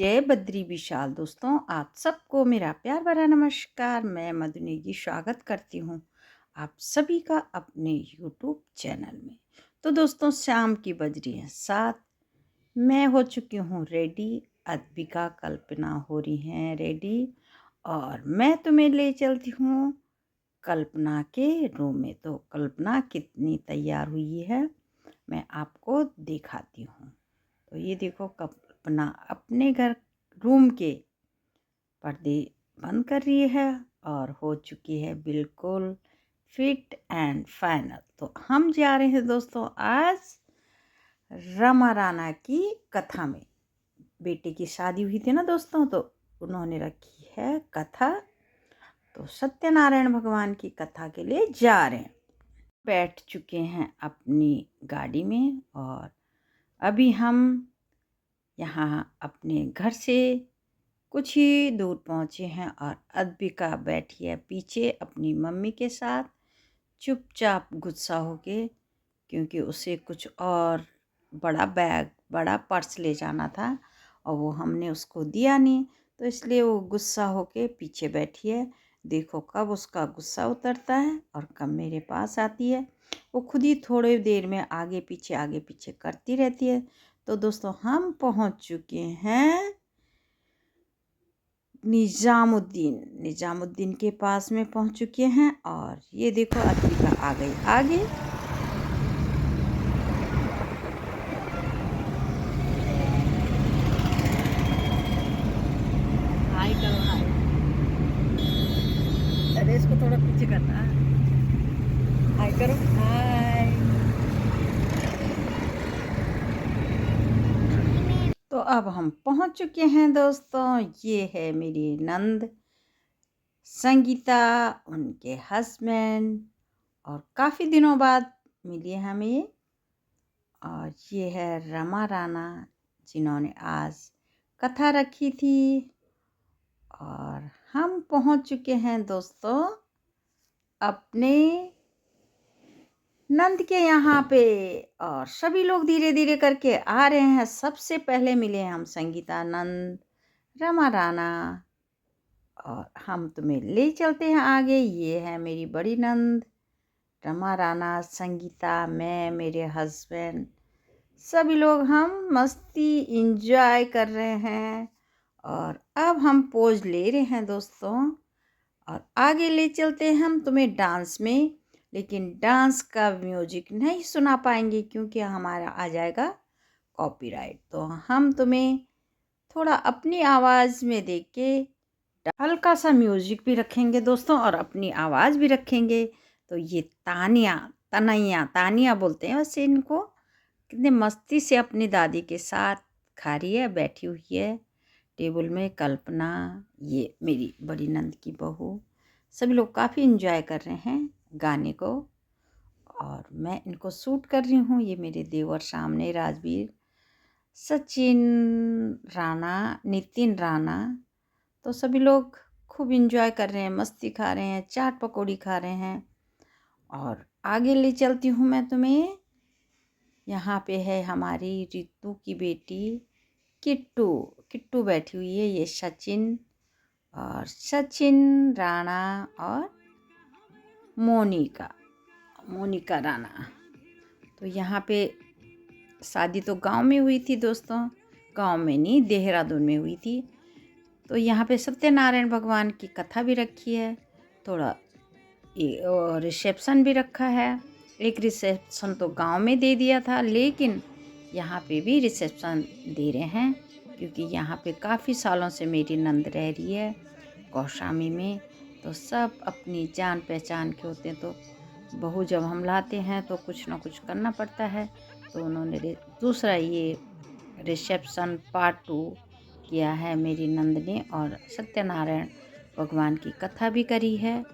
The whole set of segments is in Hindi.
जय बद्री विशाल। दोस्तों, आप सबको मेरा प्यार भरा नमस्कार। मैं मधुनेगी स्वागत करती हूँ आप सभी का अपने यूट्यूब चैनल में। तो दोस्तों, शाम की बज रही है 7। मैं हो चुकी हूँ रेडी, अद्विका कल्पना हो रही हैं रेडी, और मैं तुम्हें ले चलती हूँ कल्पना के रूम में। तो कल्पना कितनी तैयार हुई है मैं आपको दिखाती हूँ। तो ये देखो, कल्पना अपने घर रूम के पर्दे बंद कर रही है और हो चुकी है बिल्कुल फिट एंड फाइनल। तो हम जा रहे हैं दोस्तों आज रमा राणा की कथा में। बेटे की शादी हुई थी ना दोस्तों, तो उन्होंने रखी है कथा। तो सत्यनारायण भगवान की कथा के लिए जा रहे हैं। बैठ चुके हैं अपनी गाड़ी में और अभी हम यहाँ अपने घर से कुछ ही दूर पहुँचे हैं और अद्विका बैठी है पीछे अपनी मम्मी के साथ चुपचाप गुस्सा होके, क्योंकि उसे कुछ और बड़ा बैग बड़ा पर्स ले जाना था और वो हमने उसको दिया नहीं, तो इसलिए वो गुस्सा होके पीछे बैठी है। देखो कब उसका गुस्सा उतरता है और कब मेरे पास आती है। वो खुद ही थोड़ी देर में आगे पीछे करती रहती है। तो दोस्तों, हम पहुंच चुके हैं निजामुद्दीन के पास में पहुंच चुके हैं और ये देखो अद्विका आ गई आगे। हाय करो, हाय। अरे इसको थोड़ा पीछे करना। हाय करो, हाय। तो अब हम पहुंच चुके हैं दोस्तों। ये है मेरी नंद संगीता, उनके हस्बैंड, और काफ़ी दिनों बाद मिली हमें ये। और ये है रमा राणा, जिन्होंने आज कथा रखी थी। और हम पहुंच चुके हैं दोस्तों अपने नंद के यहाँ पे, और सभी लोग धीरे धीरे करके आ रहे हैं। सबसे पहले मिले हम संगीता, नंद, रमा राणा, और हम तुम्हें ले चलते हैं आगे। ये है मेरी बड़ी नंद रमा राणा, संगीता, मैं, मेरे हस्बैंड, सभी लोग हम मस्ती इंजॉय कर रहे हैं। और अब हम पोज ले रहे हैं दोस्तों, और आगे ले चलते हैं हम तुम्हें डांस में। लेकिन डांस का म्यूजिक नहीं सुना पाएंगे क्योंकि हमारा आ जाएगा कॉपीराइट। तो हम तुम्हें थोड़ा अपनी आवाज़ में देख के हल्का सा म्यूजिक भी रखेंगे दोस्तों, और अपनी आवाज़ भी रखेंगे। तो ये तानिया बोलते हैं वैसे इनको। कितने मस्ती से अपनी दादी के साथ खा रही है, बैठी हुई है टेबल में। कल्पना, ये मेरी बड़ी नंद की बहू, सभी लोग काफ़ी इंजॉय कर रहे हैं गाने को। और मैं इनको शूट कर रही हूँ। ये मेरे देवर सामने, राजवीर, सचिन राणा, नितिन राणा। तो सभी लोग खूब इंजॉय कर रहे हैं, मस्ती खा रहे हैं, चाट पकौड़ी खा रहे हैं। और आगे ले चलती हूँ मैं तुम्हें। यहाँ पे है हमारी रितु की बेटी किट्टू। किट्टू बैठी हुई है। ये सचिन, और सचिन राणा, और मोनिका राणा। तो यहाँ पे शादी तो गांव में हुई थी दोस्तों, गांव में नहीं, देहरादून में हुई थी। तो यहाँ पे सत्यनारायण भगवान की कथा भी रखी है, थोड़ा रिसेप्शन भी रखा है। एक रिसेप्शन तो गांव में दे दिया था, लेकिन यहाँ पे भी रिसेप्शन दे रहे हैं क्योंकि यहाँ पे काफ़ी सालों से मेरी नंद रह रही है कौशाम्बी में। तो सब अपनी जान पहचान के होते हैं, तो बहू जब हम लाते हैं तो कुछ ना कुछ करना पड़ता है। तो उन्होंने दूसरा ये रिसेप्शन पार्ट 2 किया है मेरी नंद ने, और सत्यनारायण भगवान की कथा भी करी है।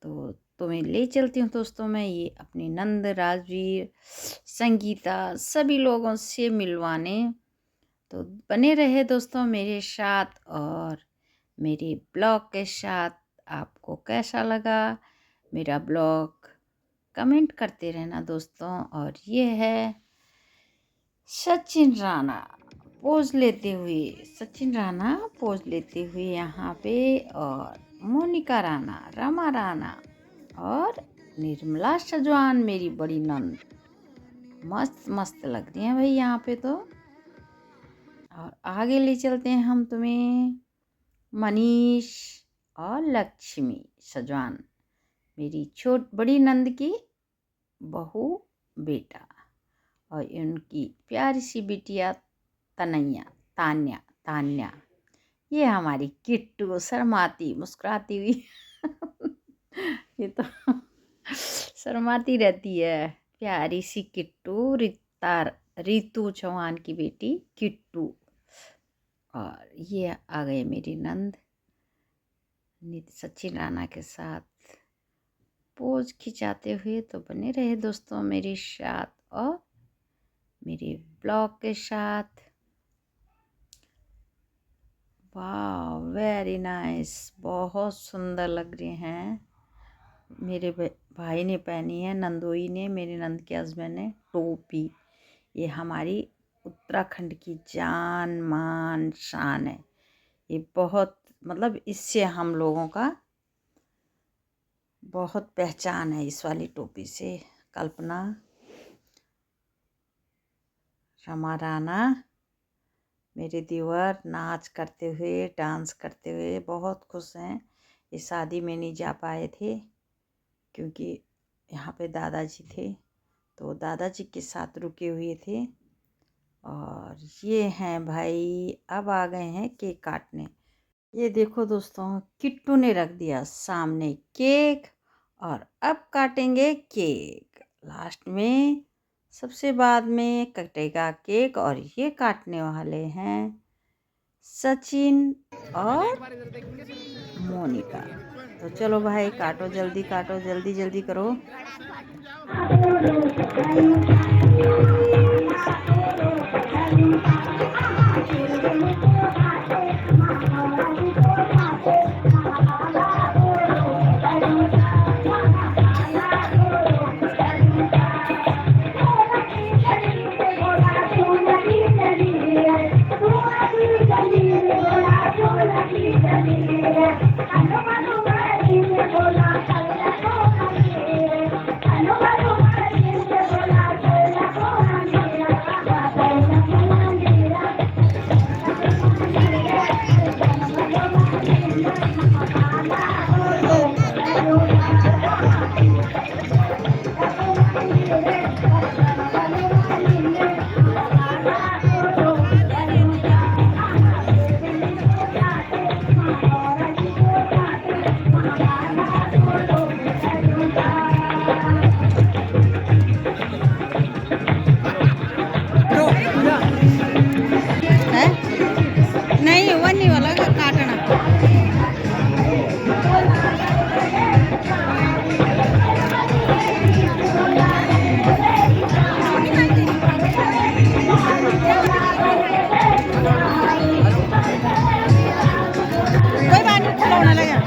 तो तुम्हें ले चलती हूँ दोस्तों मैं ये अपनी नंद, राजवीर, संगीता, सभी लोगों से मिलवाने। तो बने रहे दोस्तों मेरे साथ और मेरे ब्लॉग के साथ। आपको कैसा लगा मेरा ब्लॉग, कमेंट करते रहना दोस्तों। और ये है सचिन राणा, पोज लेते हुए, सचिन राणा पोज लेते हुए यहाँ पे, और मोनिका राणा, रमा राणा और निर्मला सजवान मेरी बड़ी नंद मस्त मस्त लग रही हैं भाई यहाँ पे तो। और आगे ले चलते हैं हम तुम्हें, मनीष और लक्ष्मी सजवान, मेरी बड़ी नंद की बहू बेटा, और उनकी प्यारी सी बिटिया तनैया, तान्या तान्या, ये हमारी किट्टू शर्माती मुस्कुराती हुई ये तो शर्माती रहती है, प्यारी सी किट्टू, रितु चौहान की बेटी किट्टू। और ये आ गए मेरी नंद सचिन राणा के साथ पोज खिंचाते हुए। तो बने रहे दोस्तों मेरे साथ और मेरे ब्लॉग के साथ। वाह वेरी नाइस, बहुत सुंदर लग रहे हैं। मेरे भाई ने पहनी है, नंदोई ने, मेरे नंद के हस्बैंड ने टोपी। ये हमारी उत्तराखंड की जान मान शान है। ये बहुत मतलब इससे हम लोगों का बहुत पहचान है, इस वाली टोपी से। कल्पना, रमा राणा, मेरे देवर नाच करते हुए, डांस करते हुए बहुत खुश हैं। इस शादी में नहीं जा पाए थे क्योंकि यहाँ पे दादाजी थे, तो दादाजी के साथ रुके हुए थे। और ये हैं भाई, अब आ गए हैं केक काटने। ये देखो दोस्तों, किट्टू ने रख दिया सामने केक, और अब काटेंगे केक। लास्ट में सबसे बाद में कटेगा केक, और ये काटने वाले हैं सचिन और मोनिका। तो चलो भाई काटो, जल्दी काटो, जल्दी जल्दी करो। नहीं वो नहीं वाला काटना। कोई बात नहीं, खिलौना लगा।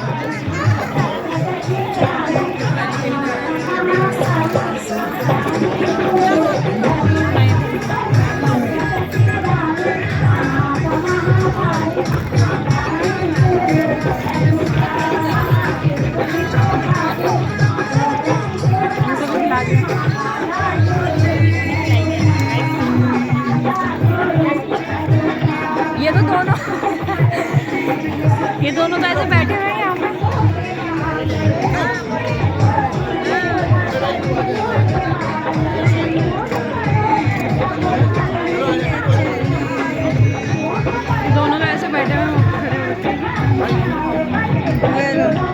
ये दोनों तो ऐसे बैठे हुए हैं यहाँ पे। दोनों तो ऐसे बैठे हुए हैं, खड़े होके।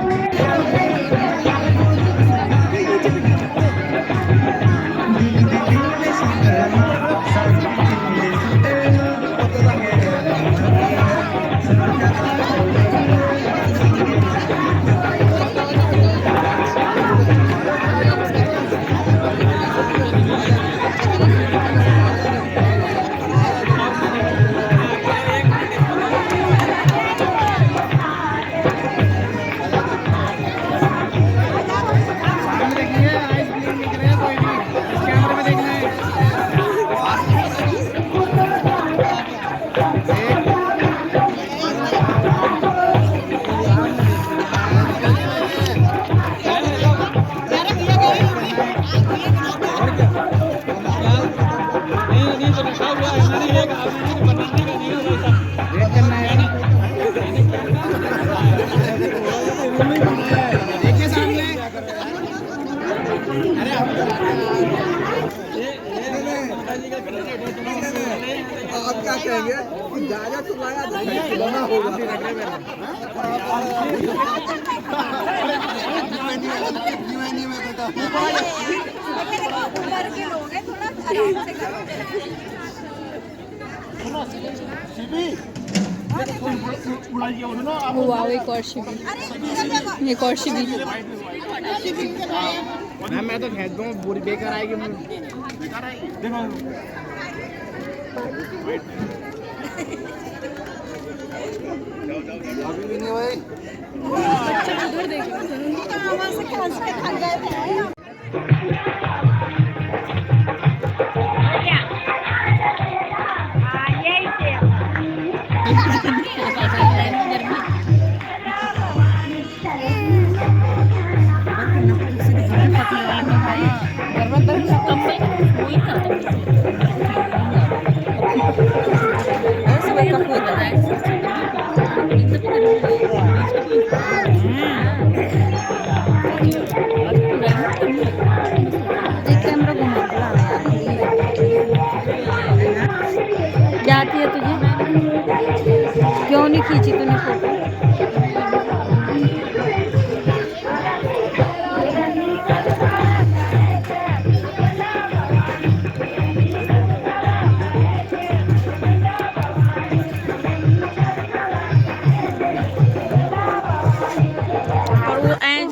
देखिए सामने। अरे आप क्या कहेंगे कि गाजा तो लाया खिलौना होगा। नहीं मैं बेटा उम्र के लोग हैं, थोड़ा आराम से करो। वाओ, एक और शिबी, एक और शिबी। मैं तो खेद दूँ बुरी बेकार आएगी। बेकार आएगी देखो। अभी भी नहीं भाई। वहाँ से खांस के थक गए थे। ये कैमरा घुमा के लाना यार। क्या आती है तुझे? क्यों नहीं खींची तूने फोटो?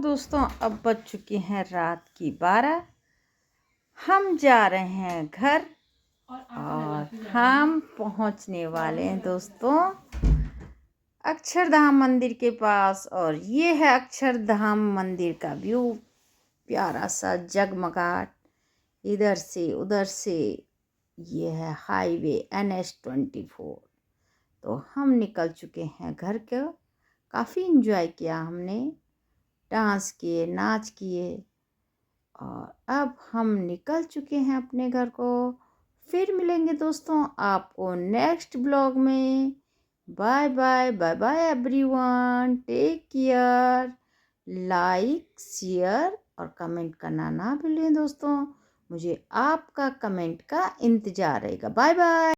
दोस्तों अब बज चुकी हैं रात की 12। हम जा रहे हैं घर और हम पहुंचने वाले हैं दोस्तों अक्षरधाम मंदिर के पास। और ये है अक्षरधाम मंदिर का व्यू, प्यारा सा जगमगाट इधर से उधर से। ये है हाईवे NH24। तो हम निकल चुके हैं घर के। काफ़ी एंजॉय किया हमने, डांस किए, नाच किए और अब हम निकल चुके हैं अपने घर को। फिर मिलेंगे दोस्तों आपको नेक्स्ट ब्लॉग में। Bye bye bye bye everyone, take care. Like share और कमेंट करना ना भूलें दोस्तों। मुझे आपका कमेंट का इंतज़ार रहेगा। Bye bye.